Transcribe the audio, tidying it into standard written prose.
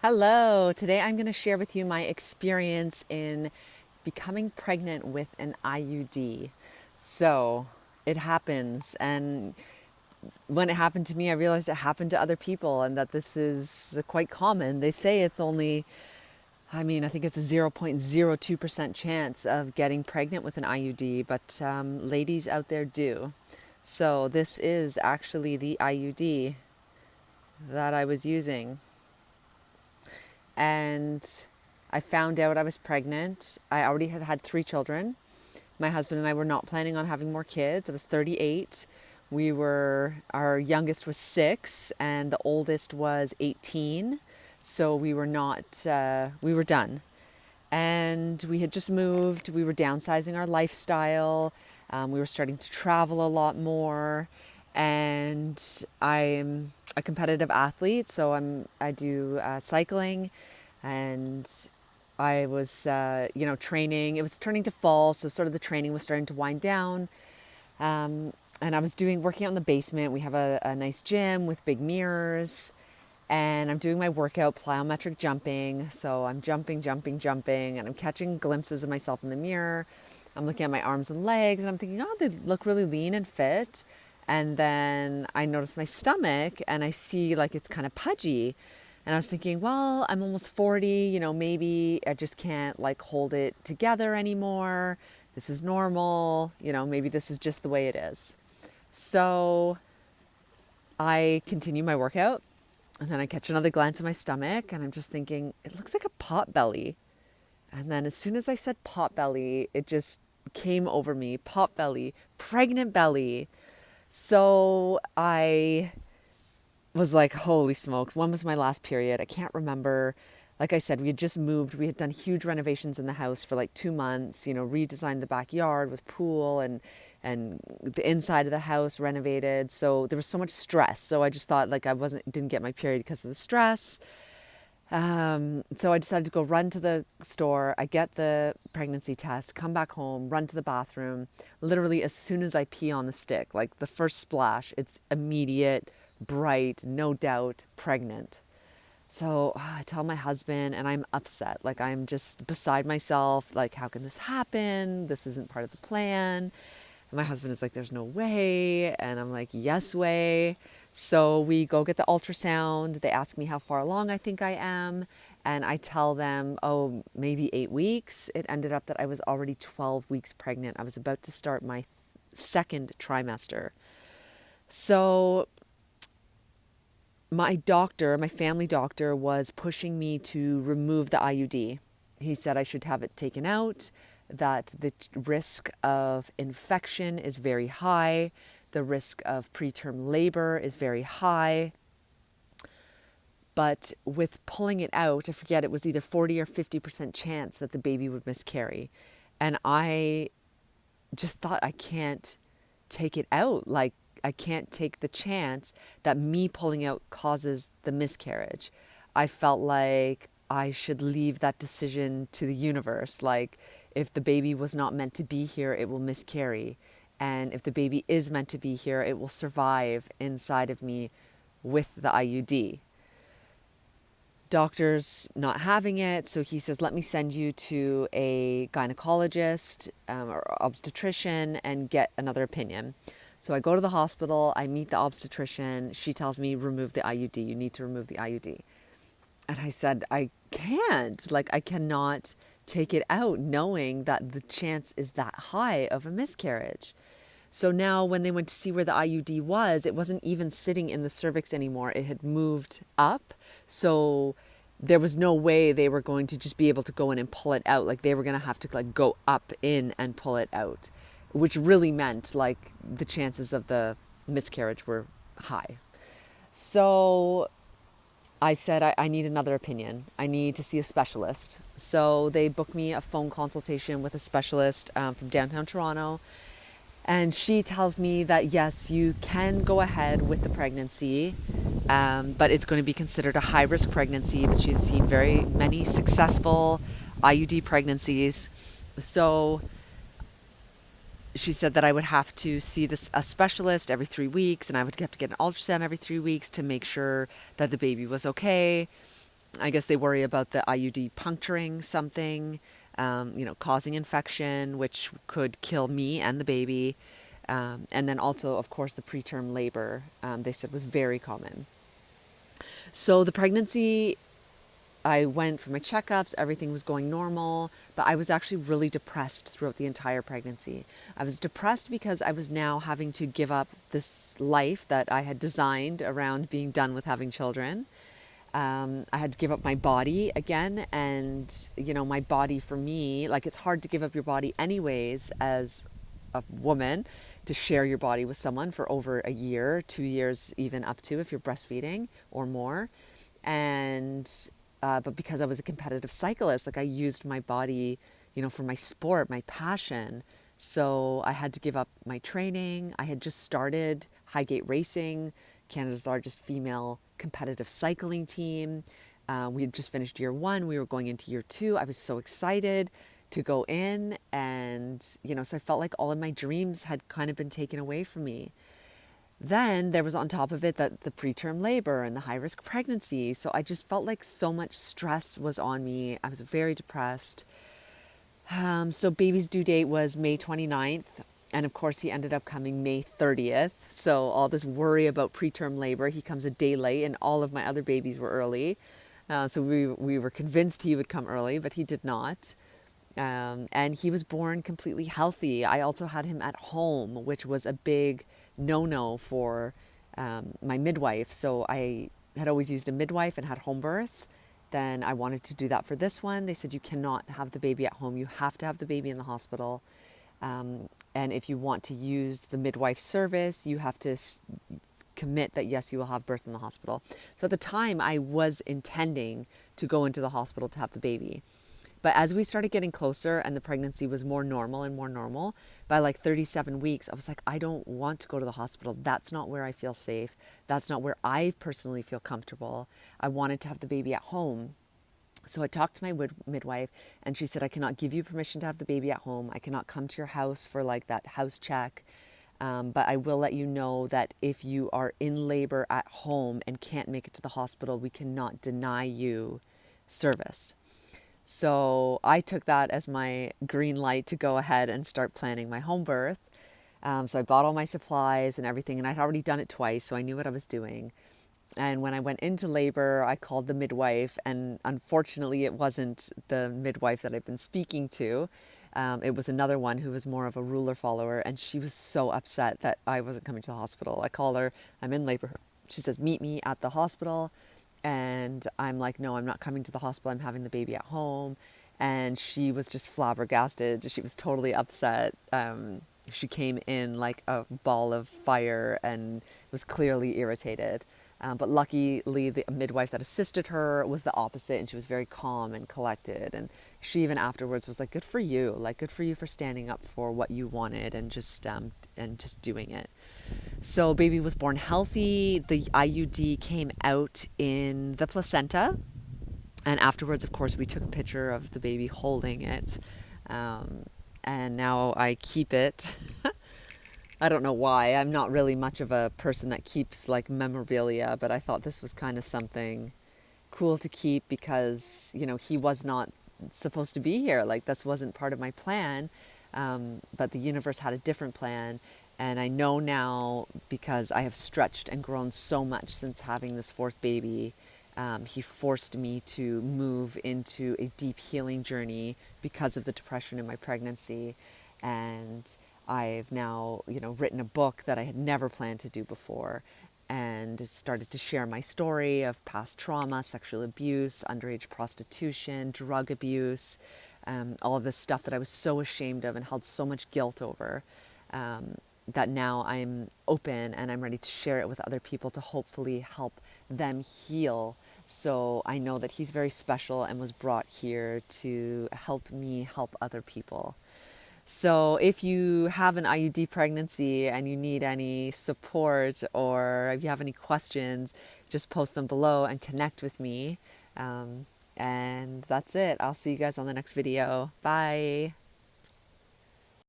Hello, today I'm going to share with you my experience in becoming pregnant with an IUD. So it happens, and when it happened to me, I realized it happened to other people and that this is quite common. They say it's only, I think it's a 0.02% chance of getting pregnant with an IUD, but ladies out there do. So this is actually the IUD that I was using. And I found out I was pregnant. I already had had 3 children. My husband and I were not planning on having more kids. I was 38. Our youngest was 6 and the oldest was 18. So we were not, we were done. And we had just moved. We were downsizing our lifestyle. We were starting to travel a lot more. And I'm a competitive athlete, so I do cycling, and I was training. It was turning to fall, so sort of the training was starting to wind down. And I was working out in the basement. We have a nice gym with big mirrors, and I'm doing my workout, plyometric jumping. So I'm jumping, and I'm catching glimpses of myself in the mirror. I'm looking at my arms and legs, and I'm thinking, oh, they look really lean and fit. And then I notice my stomach, and I see like it's kind of pudgy. And I was thinking, well, I'm almost 40, maybe I just can't like hold it together anymore. This is normal, maybe this is just the way it is. So I continue my workout, and then I catch another glance at my stomach, and I'm just thinking, it looks like a pot belly. And then as soon as I said pot belly, it just came over me. Pot belly, pregnant belly. So I was like, holy smokes, when was my last period? I can't remember. Like I said, we had just moved. We had done huge renovations in the house for like 2 months, redesigned the backyard with pool and the inside of the house renovated. So there was so much stress. So I just thought like didn't get my period because of the stress. So I decided to go run to the store. I get the pregnancy test, come back home, run to the bathroom. Literally, as soon as I pee on the stick, like the first splash, it's immediate, bright, no doubt, pregnant. So I tell my husband, and I'm upset. Like, I'm just beside myself. Like, how can this happen? This isn't part of the plan. And my husband is like, there's no way. And I'm like, yes way. So we go get the ultrasound. They ask me how far along I think I am. And I tell them, oh, maybe 8 weeks. It ended up that I was already 12 weeks pregnant. I was about to start my second trimester. So my family doctor, was pushing me to remove the IUD. He said I should have it taken out, that the risk of infection is very high, the risk of preterm labor is very high. But with pulling it out, I forget, it was either 40 or 50% chance that the baby would miscarry. And I just thought, I can't take it out. Like, I can't take the chance that me pulling out causes the miscarriage. I felt like I should leave that decision to the universe. Like, if the baby was not meant to be here, it will miscarry. And if the baby is meant to be here, it will survive inside of me with the IUD. Doctor's not having it, so he says, let me send you to a gynecologist or obstetrician and get another opinion. So I go to the hospital, I meet the obstetrician. She tells me, remove the IUD. You need to remove the IUD. And I said, I can't. Like, I cannot take it out knowing that the chance is that high of a miscarriage. So now when they went to see where the IUD was, it wasn't even sitting in the cervix anymore. It had moved up. So there was no way they were going to just be able to go in and pull it out. Like, they were going to have to like go up in and pull it out, which really meant like the chances of the miscarriage were high. So I said, I need another opinion. I need to see a specialist. So they booked me a phone consultation with a specialist from downtown Toronto. And she tells me that, yes, you can go ahead with the pregnancy, but it's going to be considered a high-risk pregnancy. But she's seen very many successful IUD pregnancies. So she said that I would have to see a specialist every 3 weeks, and I would have to get an ultrasound every 3 weeks to make sure that the baby was okay. I guess they worry about the IUD puncturing something, causing infection, which could kill me and the baby. And then also, of course, the preterm labor, they said was very common. So the pregnancy, I went for my checkups, everything was going normal, but I was actually really depressed throughout the entire pregnancy. I was depressed because I was now having to give up this life that I had designed around being done with having children. I had to give up my body again, and my body for me, like, it's hard to give up your body anyways as a woman, to share your body with someone for over a year, 2 years, even up to if you're breastfeeding or more. And but because I was a competitive cyclist, like, I used my body, for my sport, my passion. So I had to give up my training. I had just started Highgate Racing, Canada's largest female competitive cycling team. We had just finished year 1. We were going into year 2. I was so excited to go in, and so I felt like all of my dreams had kind of been taken away from me. Then there was on top of it that the preterm labor and the high risk pregnancy. So I just felt like so much stress was on me. I was very depressed. So baby's due date was May 29th. And of course, he ended up coming May 30th. So all this worry about preterm labor, he comes a day late, and all of my other babies were early. So we were convinced he would come early, but he did not. And he was born completely healthy. I also had him at home, which was a big no-no for my midwife. So I had always used a midwife and had home births. Then I wanted to do that for this one. They said, you cannot have the baby at home. You have to have the baby in the hospital. And if you want to use the midwife service, you have to commit that, yes, you will have birth in the hospital. So at the time, I was intending to go into the hospital to have the baby. But as we started getting closer and the pregnancy was more normal and more normal, by like 37 weeks, I was like, I don't want to go to the hospital. That's not where I feel safe. That's not where I personally feel comfortable. I wanted to have the baby at home. So I talked to my midwife, and she said, I cannot give you permission to have the baby at home. I cannot come to your house for like that house check. But I will let you know that if you are in labor at home and can't make it to the hospital, we cannot deny you service. So I took that as my green light to go ahead and start planning my home birth. So I bought all my supplies and everything, and I'd already done it twice, so I knew what I was doing. And when I went into labor, I called the midwife, and unfortunately it wasn't the midwife that I've been speaking to. It was another one who was more of a ruler follower, and she was so upset that I wasn't coming to the hospital. I called her, I'm in labor. She says, meet me at the hospital. And I'm like, no, I'm not coming to the hospital. I'm having the baby at home. And she was just flabbergasted. She was totally upset. She came in like a ball of fire and was clearly irritated. But luckily, the midwife that assisted her was the opposite, and she was very calm and collected. And she even afterwards was like, good for you. Like, good for you for standing up for what you wanted and just doing it. So baby was born healthy. The IUD came out in the placenta. And afterwards, of course, we took a picture of the baby holding it. And now I keep it. I don't know why. I'm not really much of a person that keeps like memorabilia, but I thought this was kind of something cool to keep because, he was not supposed to be here. Like, this wasn't part of my plan. But the universe had a different plan. And I know now, because I have stretched and grown so much since having this fourth baby, he forced me to move into a deep healing journey because of the depression in my pregnancy. And I've now, written a book that I had never planned to do before, and started to share my story of past trauma, sexual abuse, underage prostitution, drug abuse, all of this stuff that I was so ashamed of and held so much guilt over. That now I'm open and I'm ready to share it with other people to hopefully help them heal. So I know that he's very special and was brought here to help me help other people. So if you have an IUD pregnancy and you need any support, or if you have any questions, just post them below and connect with me. And that's it. I'll see you guys on the next video. Bye.